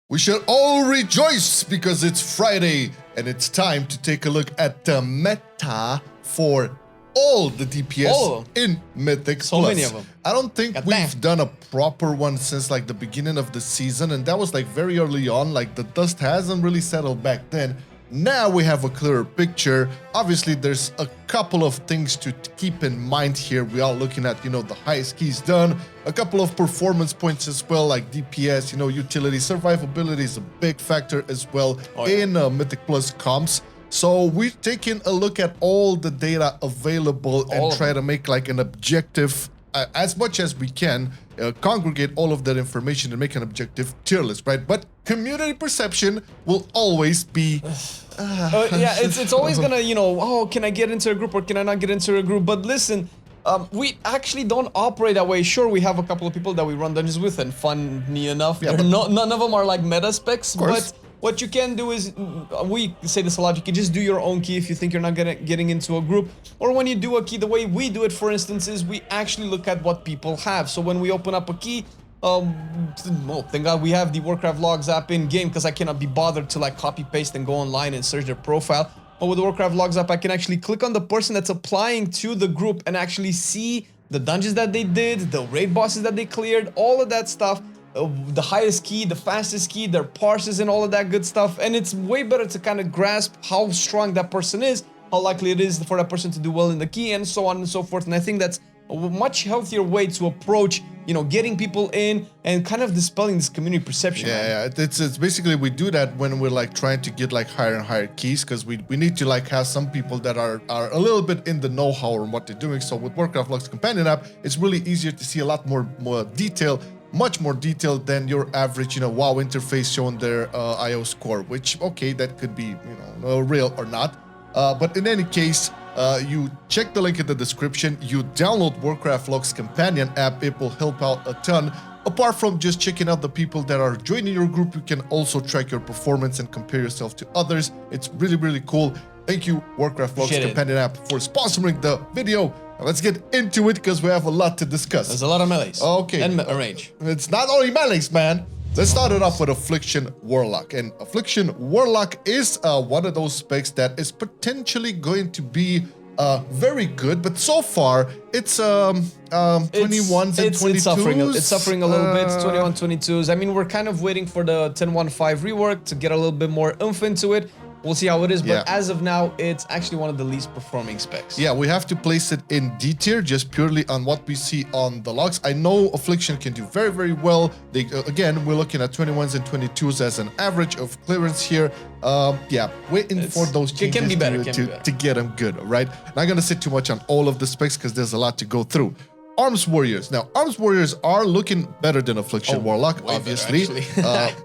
We should all rejoice because it's Friday and it's time to take a look at the meta for all the DPS in Mythic. So many of them. I don't think we've done a proper one since like the beginning of the season, and that was like very early on. Like the dust hasn't really settled back then. Now we have a clearer picture. Obviously, there's a couple of things to keep in mind here. We are looking at, you know, the highest keys done, a couple of performance points as well, like DPS, you know, utility, survivability is a big factor as well in Mythic Plus comps. So we're taking a look at all the data available and try to make like an objective, as much as we can, congregate all of that information and make an objective tier list, right? But community perception will always be... yeah, it's always gonna, you know, oh, can I get into a group or can I not get into a group? But listen, we actually don't operate that way. Sure, we have a couple of people that we run dungeons with, and funny enough, none of them are like meta specs, but what you can do is, we say this a lot, you can just do your own key if you think you're not getting into a group. Or when you do a key, the way we do it, for instance, is we actually look at what people have. So when we open up a key, thank God we have the Warcraft Logs app in game, because I cannot be bothered to like copy paste and go online and search their profile. But with the Warcraft Logs app, I can actually click on the person that's applying to the group and actually see the dungeons that they did, the raid bosses that they cleared, all of that stuff. The highest key, the fastest key, their parses and all of that good stuff. And it's way better to kind of grasp how strong that person is, how likely it is for that person to do well in the key, and so on and so forth. And I think that's a much healthier way to approach, you know, getting people in and kind of dispelling this community perception. Yeah, it's basically, we do that when we're like trying to get like higher and higher keys, because we need to like have some people that are a little bit in the know-how on what they're doing. So with Warcraft Logs companion app, it's really easier to see a lot more detail, much more detailed than your average, you know, WoW interface showing their IO score, which, okay, that could be, you know, real or not. But in any case, you check the link in the description, you download Warcraft Logs companion app, it will help out a ton. Apart from just checking out the people that are joining your group, you can also track your performance and compare yourself to others. It's really, really cool. Thank you, Warcraft Logs companion app, for sponsoring the video. Now let's get into it, because we have a lot to discuss. There's a lot of melees. Okay. And range. It's not only melees, man. Let's start it off with Affliction Warlock. And Affliction Warlock is one of those specs that is potentially going to be very good, but so far it's 21s and 22s. It's suffering a little bit, 21, 22s. I mean, we're kind of waiting for the 10.1 rework to get a little bit more oomph into it. We'll see how it is, but as of now, it's actually one of the least performing specs. Yeah, we have to place it in D tier just purely on what we see on the logs. I know Affliction can do very, very well. They, again, we're looking at 21s and 22s as an average of clearance here. Yeah, waiting for those changes to get them good, right? Not gonna sit too much on all of the specs because there's a lot to go through. Arms Warriors. Now, Arms Warriors are looking better than Affliction Warlock, obviously.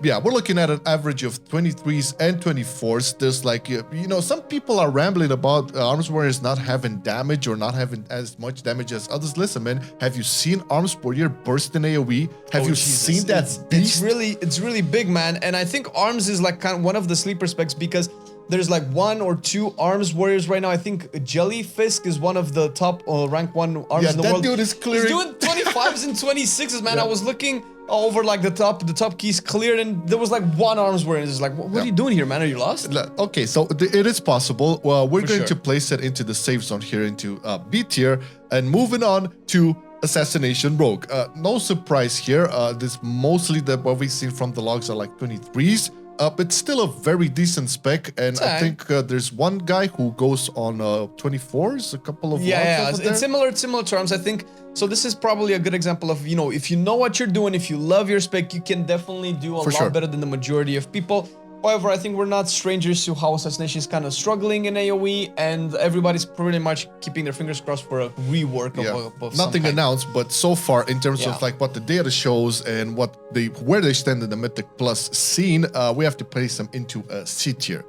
Yeah, we're looking at an average of 23s and 24s. There's like, you know, some people are rambling about Arms Warriors not having damage or not having as much damage as others. Listen, man, have you seen Arms Warrior burst in AoE? Have you seen that beast? It's really big, man. And I think Arms is like kind of one of the sleeper specs, because there's like 1 or 2 Arms Warriors right now. I think Jellyfisk is one of the top rank 1 arms in the world. Yeah, that dude is clearing. He's doing 25s and 26s, man. I was looking over like the top keys cleared, and there was like 1 Arms Warrior. And it's like, what are you doing here, man? Are you lost? Okay, so it is possible. Well, we're going to place it into the safe zone here, into B tier, and moving on to Assassination Rogue. No surprise here. This mostly what we've seen from the logs are like 23s. It's still a very decent spec, and I think there's one guy who goes on 24s, a couple of it's similar to Arms, I think. So this is probably a good example of, you know, if you know what you're doing, if you love your spec, you can definitely do a lot better than the majority of people. However, I think we're not strangers to how Assassination is kind of struggling in AoE, and everybody's pretty much keeping their fingers crossed for a rework of nothing announced, but so far, in terms of like what the data shows and where they stand in the Mythic Plus scene, we have to place them into a C tier.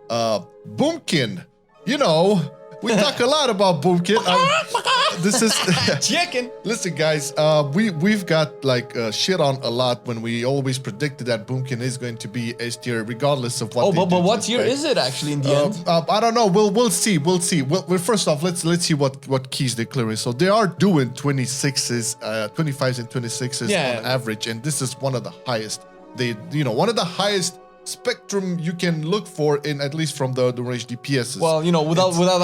Boomkin, you know, we talk a lot about Boomkin. This is chicken. Listen, guys, we've got like shit on a lot when we always predicted that Boomkin is going to be S tier, regardless of what. But what tier is it actually in the end? I don't know. We'll see. We'll see. Well, first off, let's see what keys they're clearing. So they are doing 26s, 25s, and 26s on average, and this is one of the highest one of the highest spectrum you can look for in, at least from the range DPS. Well, without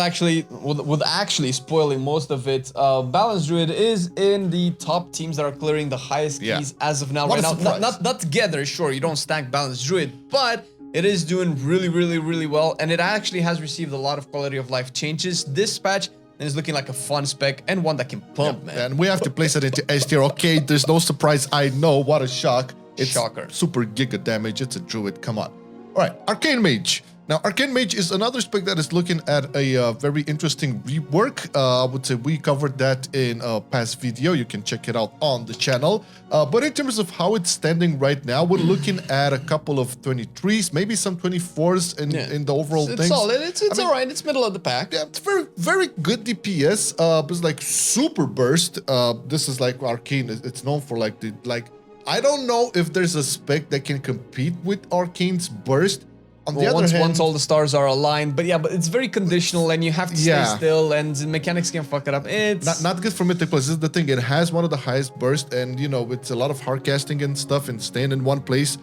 actually spoiling most of it, Balanced Druid is in the top teams that are clearing the highest keys as of now. Not together, sure, you don't stack Balanced Druid, but it is doing really, really, really well, and it actually has received a lot of quality of life changes this patch, and is looking like a fun spec and one that can pump, man. And we have to place it into S tier. Okay, there's no surprise. I know, what a shock. It's Shocker. Super giga damage. It's a Druid. Come on. All right, Arcane Mage. Now, Arcane Mage is another spec that is looking at a very interesting rework. I would say we covered that in a past video. You can check it out on the channel. But in terms of how it's standing right now, we're looking at a couple of 23s, maybe some 24s in the overall thing. It's solid. It's all right. It's middle of the pack. Yeah, it's very, very good DPS. It's like super burst. This is like Arcane. It's known for I don't know if there's a spec that can compete with Arcane's burst. On the other hand, once all the stars are aligned, but it's very conditional, and you have to stay still, and the mechanics can fuck it up. It's not good for Mythic Plus. This is the thing. It has one of the highest burst, and it's a lot of hard casting and stuff, and staying in one place.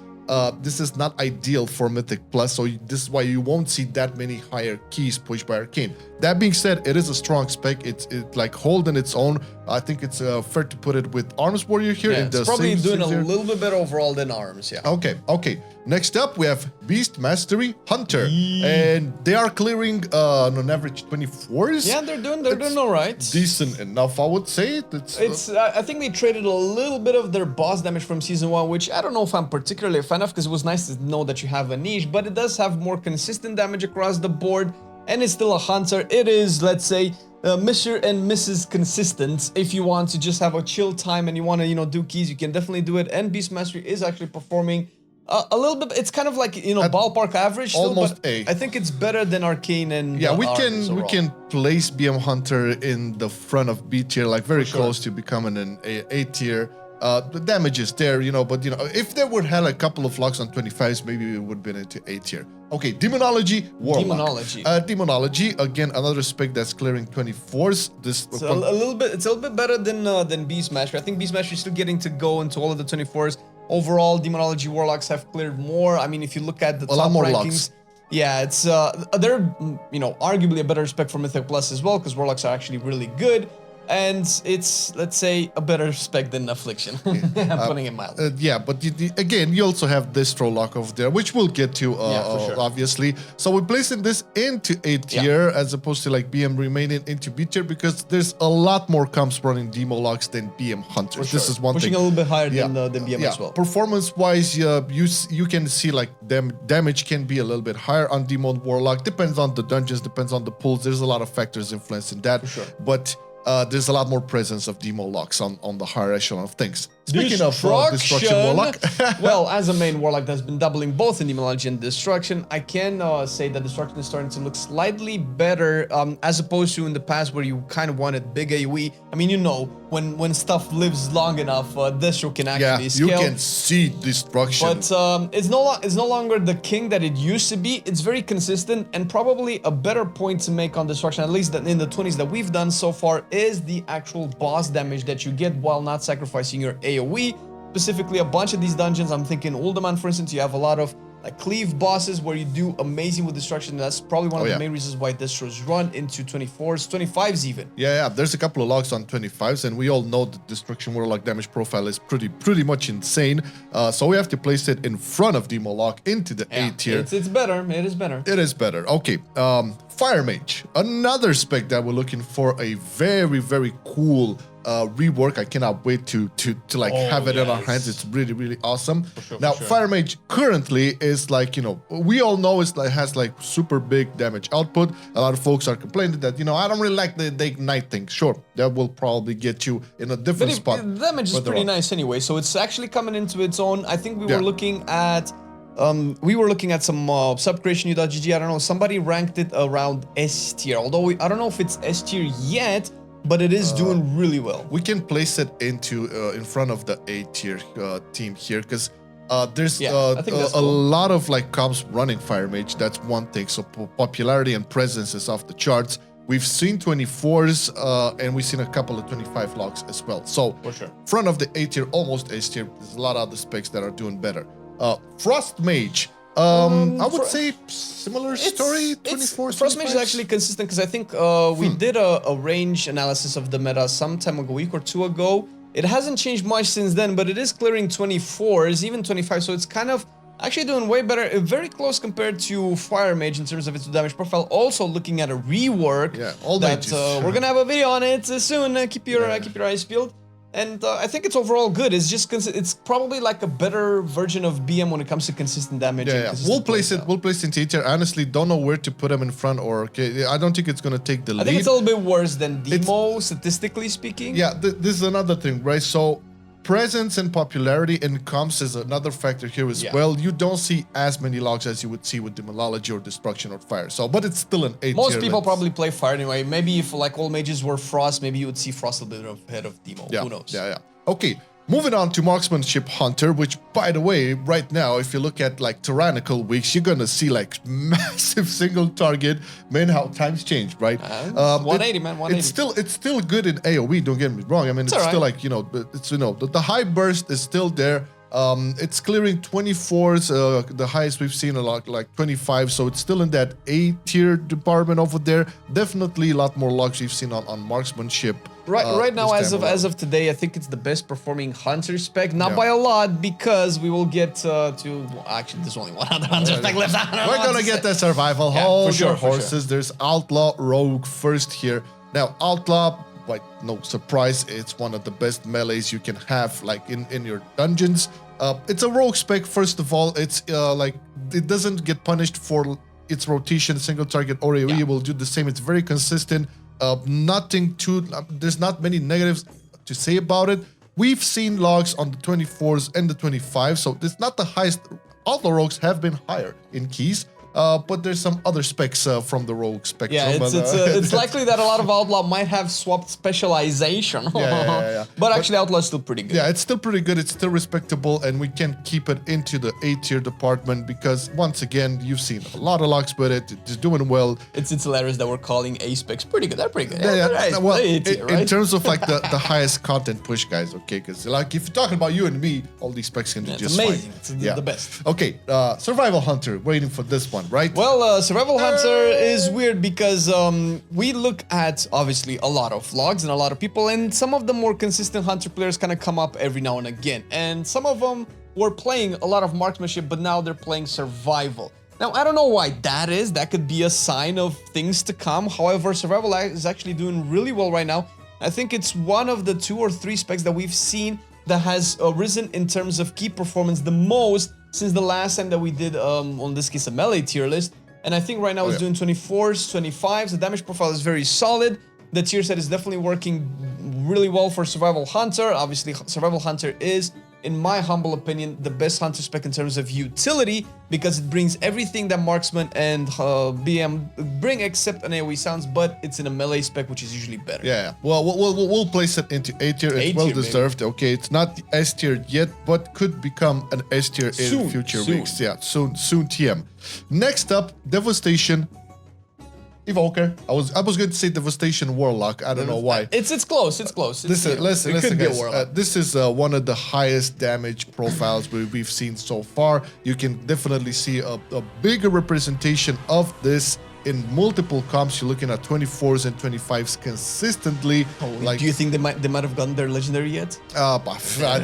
This is not ideal for Mythic Plus, so this is why you won't see that many higher keys pushed by Arcane. That being said, it is a strong spec. It's like holding its own. I think it's fair to put it with Arms Warrior here. Yeah, it's probably doing a little bit better overall than Arms, yeah. Okay. Next up, we have Beast Mastery Hunter, and they are clearing on an average 24s. Yeah, they're doing all right. Decent enough, I would say. I think they traded a little bit of their boss damage from Season 1, which I don't know if I'm particularly a fan of, because it was nice to know that you have a niche, but it does have more consistent damage across the board, and it's still a Hunter. It is, let's say, Mr. and Mrs. Consistent. If you want to just have a chill time and you want to, do keys, you can definitely do it, and Beast Mastery is actually performing a little bit. It's kind of like ballpark average still, almost but I think it's better than Arcane and we can place BM Hunter in the front of B tier, like very close to becoming an A tier. The damage is there, but if they would have a couple of locks on 25s, maybe it would have been into A tier. Okay, Demonology Warlock. Demonology, again, another spec that's clearing 24s. It's a little bit better than Beast Mastery. I think Beast Mastery is still getting to go into all of the 24s. Overall, Demonology Warlocks have cleared more. I mean, if you look at the top rankings, locks. Yeah, it's they're arguably a better spec for Mythic Plus as well, because Warlocks are actually really good. And it's, let's say, a better spec than Affliction. I'm putting it mildly. But again, you also have Distro Lock over there, which we'll get to, obviously. So we're placing this into A tier as opposed to like BM remaining into B tier, because there's a lot more comps running Demo Locks than BM Hunters. This is one pushing thing. A little bit higher than BM as well. Performance-wise, you can see like damage can be a little bit higher on Demon Warlock. Depends on the dungeons, depends on the pulls. There's a lot of factors influencing that. But there's a lot more presence of Demo Locks on the higher echelon of things. Speaking of Destruction Warlock. Well, as a main Warlock that's been doubling both in Demonology and Destruction, I can say that Destruction is starting to look slightly better as opposed to in the past where you kind of wanted big AoE. I mean, when stuff lives long enough, Destro can actually scale. You can see Destruction. But it's no longer the king that it used to be. It's very consistent, and probably a better point to make on Destruction, at least in the 20s that we've done so far, is the actual boss damage that you get while not sacrificing your AoE. Specifically, a bunch of these dungeons, I'm thinking Uldaman, for instance, you have a lot of like cleave bosses where you do amazing with Destruction. That's probably one of the main reasons why Destros run into 24s, 25s even. Yeah, there's a couple of locks on 25s, and we all know the Destruction Warlock damage profile is pretty much insane. So we have to place it in front of Demo Lock into the A tier. It's better. It is better. It is better. Okay. Fire Mage, another spec that we're looking for a very, very cool rework. I cannot wait to have it in our hands. It's really, really awesome. Now, Fire Mage currently is like, we all know has like super big damage output. A lot of folks are complaining that, I don't really like the ignite thing. Sure, that will probably get you in a different spot. The damage is pretty nice anyway, so it's actually coming into its own. I think we were looking at some subcreation.gg. I don't know, somebody ranked it around S tier, although I don't know if it's S tier yet, but it is doing really well. We can place it into in front of the A tier team here, because there's a lot of like comps running Fire Mage. That's one thing. So popularity and presence is off the charts. We've seen 24s and we've seen a couple of 25 locks as well. So front of the A tier, almost S tier. There's a lot of other specs that are doing better. Frost Mage. I would say similar story. 24. Frost Mage is actually consistent because I think we did a range analysis of the meta some time ago, a week or two ago. It hasn't changed much since then, but it is clearing 24s, even 25. So it's kind of actually doing way better, very close compared to Fire Mage in terms of its damage profile. Also looking at a rework. Yeah, all that we're gonna have a video on it soon. Keep your eyes peeled. And I think it's overall good. It's just it's probably like a better version of BM when it comes to consistent damage. Yeah. We'll place it. We'll place it in tier. Honestly, don't know where to put them in front or. Okay, I don't think it's gonna take the lead. I think it's a little bit worse than Demo, statistically speaking. Yeah, this is another thing, right? So presence and popularity and comps is another factor here as well. You don't see as many logs as you would see with Demonology or Destruction or Fire. So, but it's still an 8 Most people probably play Fire anyway. Maybe if like all mages were Frost, maybe you would see Frost a bit ahead of Demo. Yeah, who knows? Yeah. Okay. Moving on to Marksmanship Hunter, which, by the way, right now, if you look at like tyrannical weeks, you're gonna see like massive single target. Man, how times change, right? 180, man. 180. It's still good in AOE. Don't get me wrong. I mean, it's still like the high burst is still there. It's clearing 24s. The highest we've seen a lot, like 25. So it's still in that A tier department over there. Definitely a lot more logs we've seen on marksmanship. Right now, as of today, I think it's the best performing hunter spec, not by a lot, because we will get actually, there's only one other hunter spec left. We're gonna get the survival. Hold your horses. There's Outlaw Rogue first here. Now, Outlaw, like no surprise, it's one of the best melees you can have, like in your dungeons. It's a rogue spec. First of all, it's like it doesn't get punished for its rotation. Single target or AoE will do the same. It's very consistent. Nothing too. There's not many negatives to say about it. We've seen logs on the 24s and the 25s, so it's not the highest. Outlaw Rogues have been higher in keys. But there's some other specs from the rogue spectrum. Yeah, it's likely that a lot of Outlaw might have swapped specialization. But actually, Outlaw is still pretty good. Yeah, it's still pretty good. It's still respectable, and we can keep it into the A tier department because, once again, you've seen a lot of locks with it. It's doing well. It's hilarious that we're calling A specs pretty good. They're pretty good. Well, in terms of like the highest content push, guys, okay? Because like if you're talking about you and me, all these specs can be just amazing. fine. It's the best. Okay, Survival Hunter, waiting for this one. Right? Well, Survival Hunter is weird because we look at, obviously, a lot of logs and a lot of people, and some of the more consistent Hunter players kind of come up every now and again. And some of them were playing a lot of marksmanship, but now they're playing Survival. Now, I don't know why that is. That could be a sign of things to come. However, Survival is actually doing really well right now. I think it's one of the 2 or 3 specs that we've seen that has risen in terms of key performance the most since the last time that we did, on this case, a melee tier list. And I think right now it's doing 24s, 25s. The damage profile is very solid. The tier set is definitely working really well for Survival Hunter. Obviously, Survival Hunter is, in my humble opinion, the best hunter spec in terms of utility because it brings everything that Marksman and BM bring except an AoE sounds, but it's in a melee spec, which is usually better. Yeah, well, we'll place it into A tier. It's well deserved. Maybe. Okay, it's not the S tier yet, but could become an S tier in future weeks. Yeah, soon TM. Next up, Devastation Evoker. I was going to say Devastation Warlock. I don't know why. It's close. It's close. Listen, guys. This is one of the highest damage profiles we've seen so far. You can definitely see a bigger representation of this in multiple comps. You're looking at 24s and 25s consistently. Do you think they might have gotten their legendary yet? I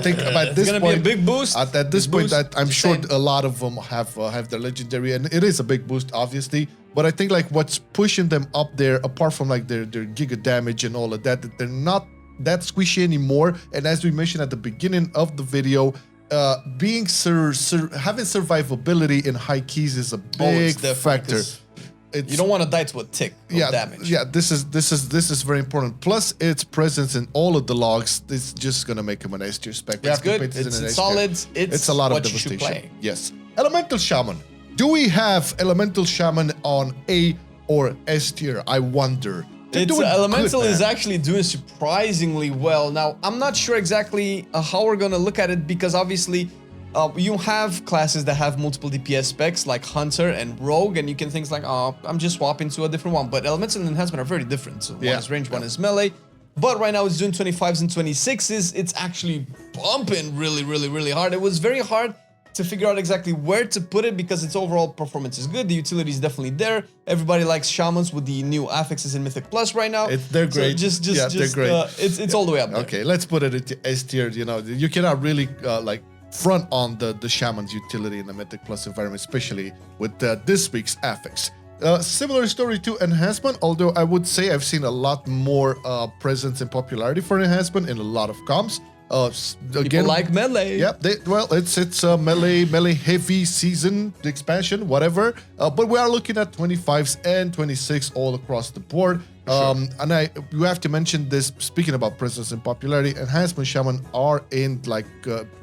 think at this point, be a big boost. At this point, I'm sure a lot of them have their legendary, and it is a big boost, obviously. But I think like what's pushing them up there, apart from like their giga damage and all of that, that they're not that squishy anymore. And as we mentioned at the beginning of the video, having survivability in high keys is a big factor. You don't want to die to a tick of damage. Yeah, this is very important. Plus, its presence in all of the logs is just gonna make him an S tier spec. It's good. It's solid. It's a lot of devastation. You should play. Yes. Elemental Shaman. Do we have Elemental Shaman on A or S tier? I wonder. Elemental is actually doing surprisingly well. Now, I'm not sure exactly how we're gonna look at it because obviously you have classes that have multiple DPS specs like Hunter and Rogue, and you can think like, oh, I'm just swapping to a different one. But Elemental and Enhancement are very different. So one is range, one is melee. But right now it's doing 25s and 26s. It's actually bumping really, really, really hard. It was very hard to figure out exactly where to put it because its overall performance is good. The utility is definitely there. Everybody likes shamans with the new affixes in Mythic Plus right now. They're great. So they're great. It's all the way up there. Okay, let's put it into S tier. You know, you cannot really like front on the shaman's utility in the Mythic Plus environment, especially with this week's affix. Similar story to Enhancement, although I would say I've seen a lot more presence and popularity for Enhancement in a lot of comps. Again, People like melee. Yep. It's a melee heavy season expansion, whatever. But we are looking at 25s and 26 all across the board. And you have to mention this. Speaking about presence and popularity, Enhancement Shaman are in like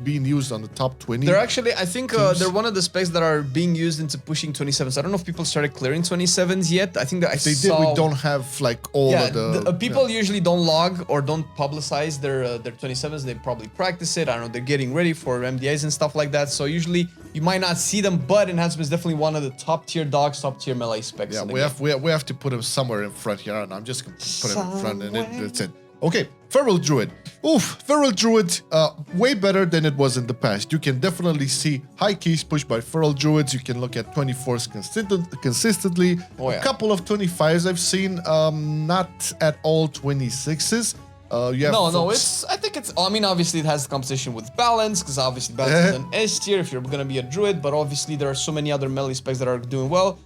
being used on the top 20. They're actually, I think they're one of the specs that are being used into pushing 27s. I don't know if people started clearing 27s yet. I think that they did. We don't have like all of the people usually don't log or don't publicize their 27s. They probably practice it. I don't know. They're getting ready for MDAs and stuff like that. So usually you might not see them, but Enhancement is definitely one of the top tier dogs, top tier melee specs. Yeah, we have to put them somewhere in front here. I'm just gonna put him in front and that's it. Okay, Feral Druid. Oof, Feral Druid, way better than it was in the past. You can definitely see high keys pushed by Feral Druids. You can look at 24s consistently. A couple of 25s I've seen, not at all 26s. I mean, obviously it has competition with Balance, because obviously Balance is an S tier if you're gonna be a Druid, but obviously there are so many other melee specs that are doing well.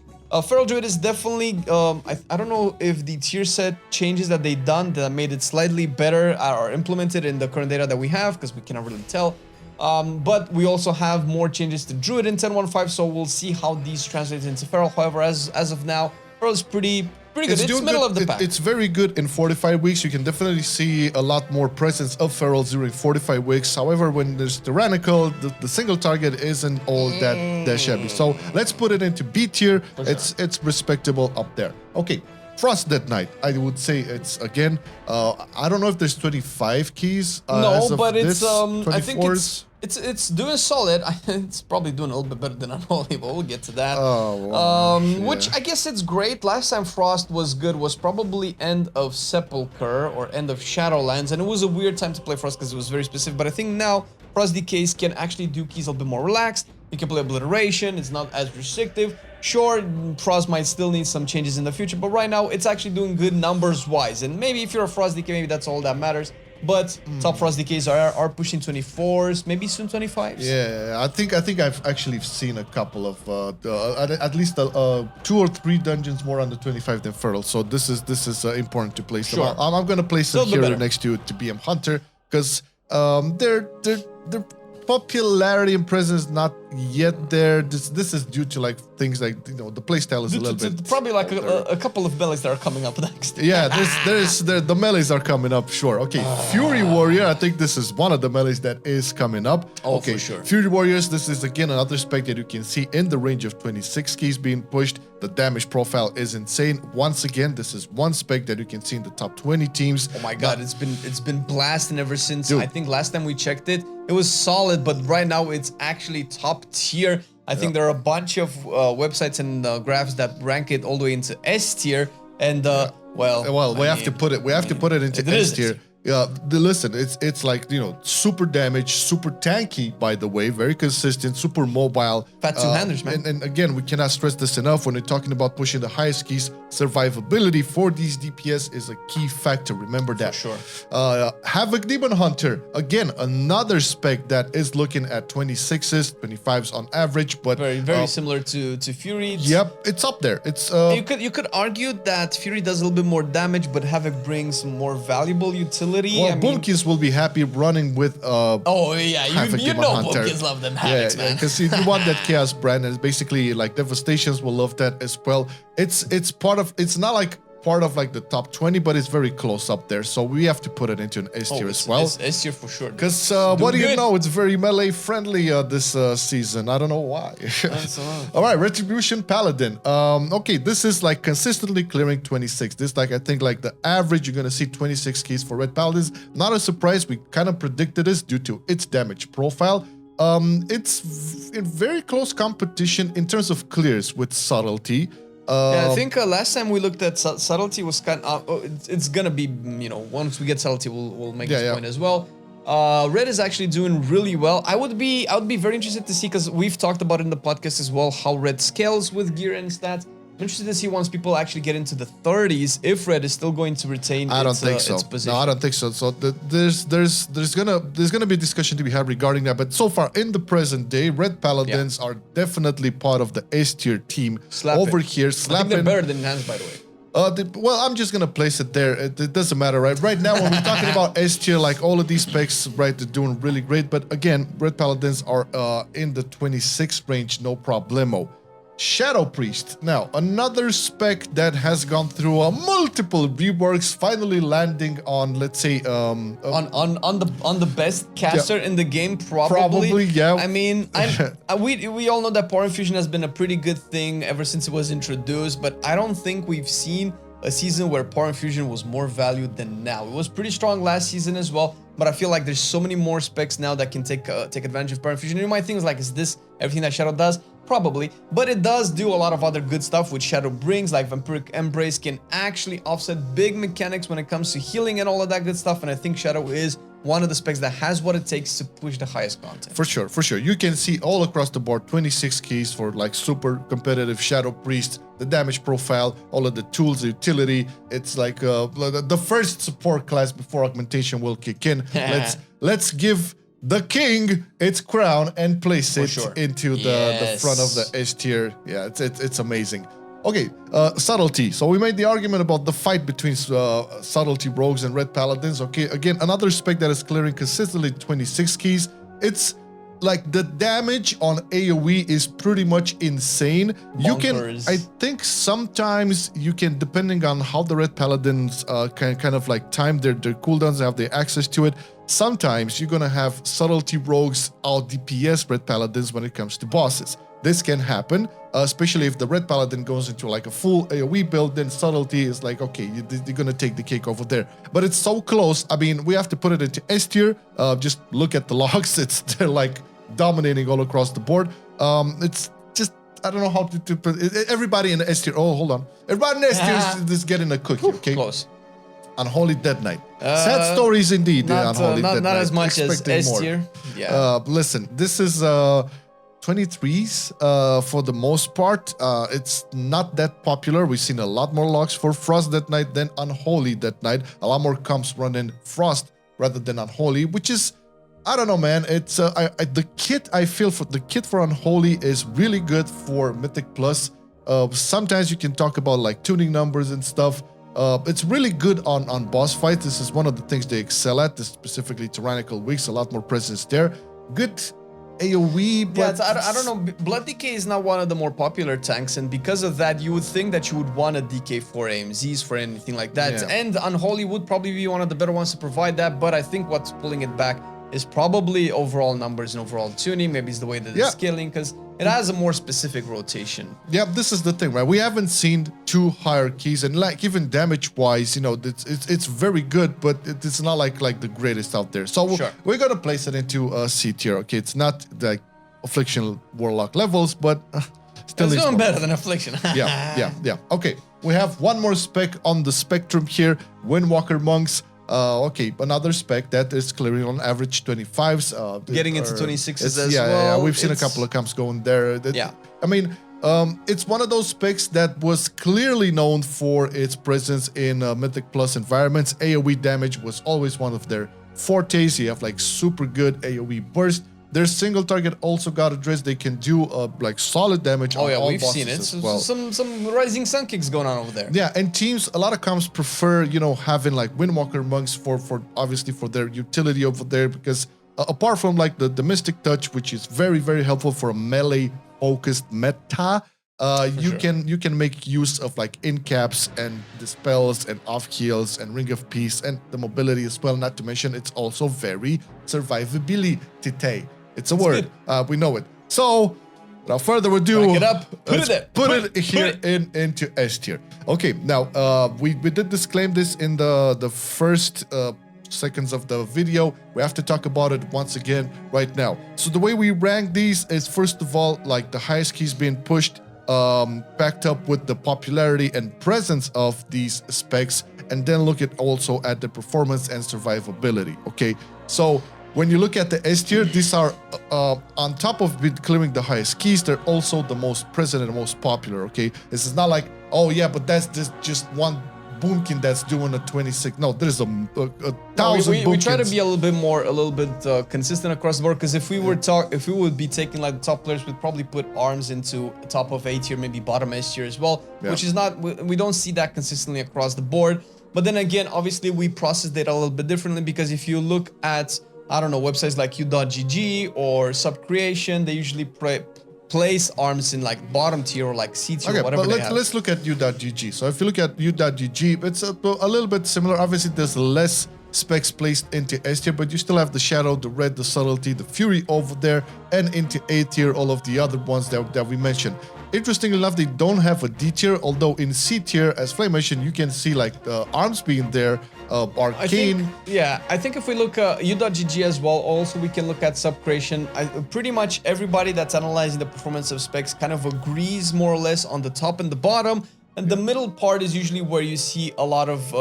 Feral Druid is definitely, I don't know if the tier set changes that they done that made it slightly better are implemented in the current data that we have, because we cannot really tell. But we also have more changes to Druid in 10.1.5, so we'll see how these translate into Feral. However, as of now, Feral is pretty good. It's middle of the pack. It's very good in 45 weeks. You can definitely see a lot more presence of Ferals during 45 weeks. However, when there's Tyrannical, the single target isn't all that shabby. So let's put it into B tier. It's respectable up there. Okay, Frost Dead Knight. I would say it's again. I don't know if there's 25 keys. No, but it's I think it's doing solid. It's probably doing a little bit better than Unholy, but we'll get to that. Which I guess it's great. Last time Frost was good was probably end of Sepulchre or end of Shadowlands, and it was a weird time to play Frost because it was very specific. But I think now Frost DKs can actually do keys a little bit more relaxed. You can play Obliteration. It's not as restrictive. Sure, Frost might still need some changes in the future, but right now it's actually doing good numbers-wise. And maybe if you're a Frost DK, maybe that's all that matters. But top Frost DKs are pushing 24s, maybe soon 25s. Yeah, I think I've actually seen a couple of at least 2 or 3 dungeons more under 25 than Feral. So this is important to place them. I'm gonna place them here next to BM Hunter because their popularity and presence not yet there. This is due to like things like the playstyle is a little bit probably like a couple of melees that are coming up next. Yeah, the melees are coming up. Sure. Okay, Fury Warrior. I think this is one of the melees that is coming up. Okay, for sure. Fury Warriors. This is again another spec that you can see in the range of 26 keys being pushed. The damage profile is insane. Once again, this is one spec that you can see in the top 20 teams. Oh my god, it's been blasting ever since. Dude. I think last time we checked it, it was solid, but right now it's actually top tier. I think there are a bunch of websites and graphs that rank it all the way into S tier, and we have to put it into S tier. Listen, it's like super damage, super tanky. By the way, very consistent, super mobile. Fat two-handers, man. And again, we cannot stress this enough when we're talking about pushing the highest keys. Survivability for these DPS is a key factor. Remember that. For sure. Havoc Demon Hunter, again another spec that is looking at 26s, 25s on average, but very similar to Fury. Yep, it's up there. It's you could argue that Fury does a little bit more damage, but Havoc brings more valuable utility. Well, Boomkies will be happy running with you know Boomkies love them Havocs, man. Because if you want that Chaos brand, and it's basically like Devastations will love that as well. It's not like part of like the top 20, but it's very close up there. So we have to put it into an S tier as well. S tier for sure. Because what do you know? It's very melee friendly this season. I don't know why. All right, Retribution Paladin. Okay, this is like consistently clearing 26. This like I think like the average you're gonna see 26 keys for Red Paladins. Not a surprise. We kind of predicted this due to its damage profile. It's in very close competition in terms of clears with Subtlety. I think last time we looked at Subtlety was kind of, it's gonna be, once we get Subtlety, we'll make this point as well. Red is actually doing really well. I would be very interested to see, because we've talked about it in the podcast as well, how Red scales with gear and stats. I'm interested to see once people actually get into the 30s if Red is still going to retain its position. No, I don't think so. So there's gonna be discussion to be had regarding that. But so far in the present day, Red Paladins are definitely part of the S tier team over here. I think they're better than Enhanced, by the way. Well, I'm just gonna place it there. It doesn't matter, right? Right now, when we're talking about S tier, like all of these specs, right, they're doing really great. But again, Red Paladins are in the 26 range, no problemo. Shadow Priest. Now, another spec that has gone through multiple reworks, finally landing on, let's say, on the best caster in the game, probably. Yeah. I mean, we all know that Power Infusion has been a pretty good thing ever since it was introduced, but I don't think we've seen a season where Power Infusion was more valued than now. It was pretty strong last season as well, but I feel like there's so many more specs now that can take advantage of Power Infusion. You might think is like, is this everything that Shadow does? Probably, but it does do a lot of other good stuff which Shadow brings, like Vampiric Embrace can actually offset big mechanics when it comes to healing and all of that good stuff, and I think Shadow is one of the specs that has what it takes to push the highest content. For sure. You can see all across the board 26 keys for like super competitive Shadow Priest, the damage profile, all of the tools, the utility. It's like the first support class before augmentation will kick in. Let's give the king its crown and place it into the front of the S tier. Yeah, it's amazing. Okay, Subtlety. So we made the argument about the fight between Subtlety Rogues and Red Paladins. Okay, again, another spec that is clearing consistently 26 keys. It's like the damage on AoE is pretty much insane. Bonkers. You can, I think sometimes you can, depending on how the Red Paladins can kind of like time their cooldowns and have the access to it, sometimes you're gonna have Subtlety Rogues out DPS Red Paladins when it comes to bosses. This can happen, especially if the Red Paladin goes into like a full AoE build, then Subtlety is like, okay, you're gonna take the cake over there. But it's so close. I mean, we have to put it into S tier. Just look at the logs. They're like dominating all across the board. It's just, I don't know how to put it. Everybody in the S tier. Oh, hold on. Everybody in the S tier is getting a cookie, okay? Close. Unholy Dead Knight. Sad stories indeed. Unholy Dead Knight. Not as much as S tier. Yeah. Listen, this is 23s for the most part. It's not that popular. We've seen a lot more logs for Frost Dead Knight than Unholy Dead Knight. A lot more comps running Frost rather than Unholy, which is, I don't know, man. It's the kit, I feel for the kit for Unholy is really good for Mythic Plus. Sometimes you can talk about like tuning numbers and stuff. It's really good on boss fights. This is one of the things they excel at, this specifically Tyrannical Weeks, a lot more presence there. Good AoE, but yeah, I don't know. Blood DK is not one of the more popular tanks, and because of that, you would think that you would want a DK for AMZs, for anything like that. Yeah. And Unholy would probably be one of the better ones to provide that, but I think what's pulling it back is probably overall numbers and overall tuning. Maybe it's the way that it's scaling, because it has a more specific rotation. Yeah, this is the thing, right? We haven't seen two hierarchies, and like even damage-wise, you know, it's very good, but it's not like the greatest out there. So we're gonna place it into C tier. Okay, it's not like Affliction Warlock levels, but still it's doing better than Affliction. yeah. Okay, we have one more spec on the spectrum here: Windwalker Monks. Okay, another spec that is clearing on average 25s. Getting into 26s as well. Yeah, we've seen a couple of comps going there. I mean, it's one of those specs that was clearly known for its presence in Mythic Plus environments. AoE damage was always one of their fortes. You have like super good AoE burst. Their single target also got addressed. They can do like solid damage on all bosses. We've seen it. Well. Some Rising Sun kicks going on over there. Yeah, and teams, a lot of comps prefer, you know, having like Windwalker Monks for obviously for their utility over there, because apart from like the Mystic Touch, which is very, very helpful for a melee focused meta, you can make use of like in-caps and dispels and off-heals and Ring of Peace and the mobility as well, not to mention it's also very survivability. It's a word. We know it. So, without further ado, back it up. Put it here into S tier. Okay, now we did disclaim this in the first seconds of the video. We have to talk about it once again right now. So the way we rank these is, first of all, like the highest keys being pushed, backed up with the popularity and presence of these specs, and then look at also at the performance and survivability, okay? So when you look at the S tier, these are on top of clearing the highest keys, they're also the most present and most popular, okay? This is not like, oh yeah, but that's just one boomkin that's doing a 26. No, there's a thousand boomkins. We try to be a little bit consistent across the board, because if we would be taking like the top players, we'd probably put arms into top of A tier, maybe bottom S tier as well, which is not, we don't see that consistently across the board. But then again, obviously we process data a little bit differently, because if you look at, I don't know, websites like u.gg or Subcreation, they usually place arms in like bottom tier or like C tier, whatever they have. Let's look at u.gg. So if you look at u.gg, it's a little bit similar. Obviously, there's less specs placed into S tier, but you still have the Shadow, the Red, the Subtlety, the Fury over there, and into A tier, all of the other ones that we mentioned. Interestingly enough, they don't have a D tier, although in C tier, as Flame mentioned, you can see like the arms being there, Arcane. I think if we look at u.gg as well, also we can look at Subcreation. Pretty much everybody that's analyzing the performance of specs kind of agrees more or less on the top and the bottom. And the middle part is usually where you see a lot of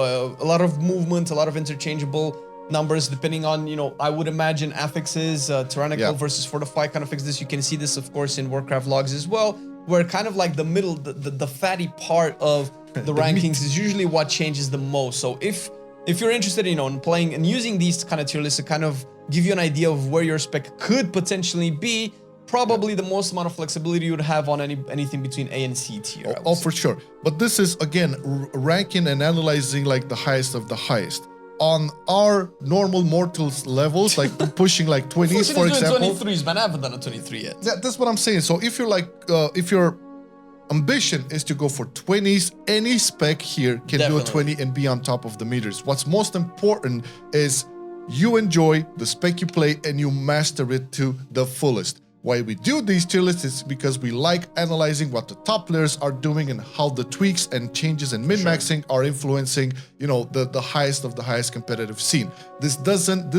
movement, a lot of interchangeable numbers, depending on, you know, I would imagine affixes, tyrannical versus fortify kind of fix this. You can see this, of course, in Warcraft logs as well, where kind of like the middle, the fatty part of the rankings is usually what changes the most. So if you're interested, you know, in playing and using these kind of tier lists to kind of give you an idea of where your spec could potentially be, probably the most amount of flexibility you would have on anything between A and C tier. Oh, for sure. But this is, again, ranking and analyzing like the highest of the highest. On our normal mortals levels, like pushing like 20s, for example. 23s, man. I haven't done a 23 yet. Yeah, that's what I'm saying. So if you're like, if your ambition is to go for 20s, any spec here can do a 20 and be on top of the meters. What's most important is you enjoy the spec you play and you master it to the fullest. Why we do these tier lists is because we like analyzing what the top players are doing and how the tweaks and changes and min-maxing are influencing, you know, the highest of the highest competitive scene. This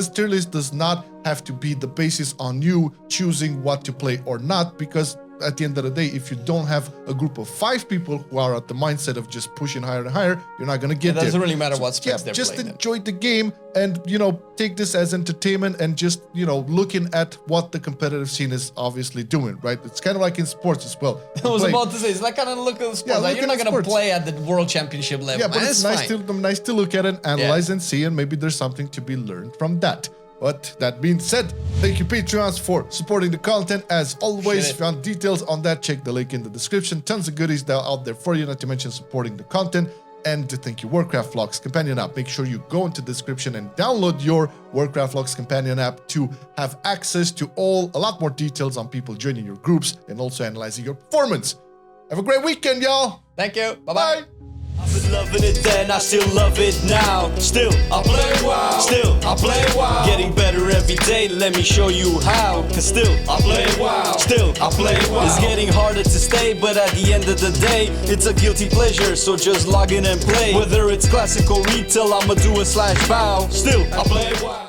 tier list does not have to be the basis on you choosing what to play or not, because at the end of the day, if you don't have a group of 5 people who are at the mindset of just pushing higher and higher, you're not going to get there. It doesn't really matter what specs they're just playing. enjoy the game and, you know, take this as entertainment and just, you know, looking at what the competitive scene is obviously doing, right? It's kind of like in sports as well. I was about to say, it's like kind of look at the sports. Like, you're not going to play at the world championship level. Yeah, but it's nice to look at and analyze and see, and maybe there's something to be learned from that. But that being said, thank you Patreons for supporting the content. As always, if you want details on that, check the link in the description. Tons of goodies that are out there for you, not to mention supporting the content. And thank you Warcraft Vlogs Companion app. Make sure you go into the description and download your Warcraft Vlogs Companion app to have access to a lot more details on people joining your groups and also analyzing your performance. Have a great weekend, y'all. Thank you. Bye-bye. I've been loving it then, I still love it now. Still, I play WoW. Still, I play WoW. Getting better every day, let me show you how. Cause still, I play WoW. Still, I play WoW. It's getting harder to stay, but at the end of the day, it's a guilty pleasure, so just log in and play. Whether it's classic or retail, I'ma do a /bow. Still, I play WoW.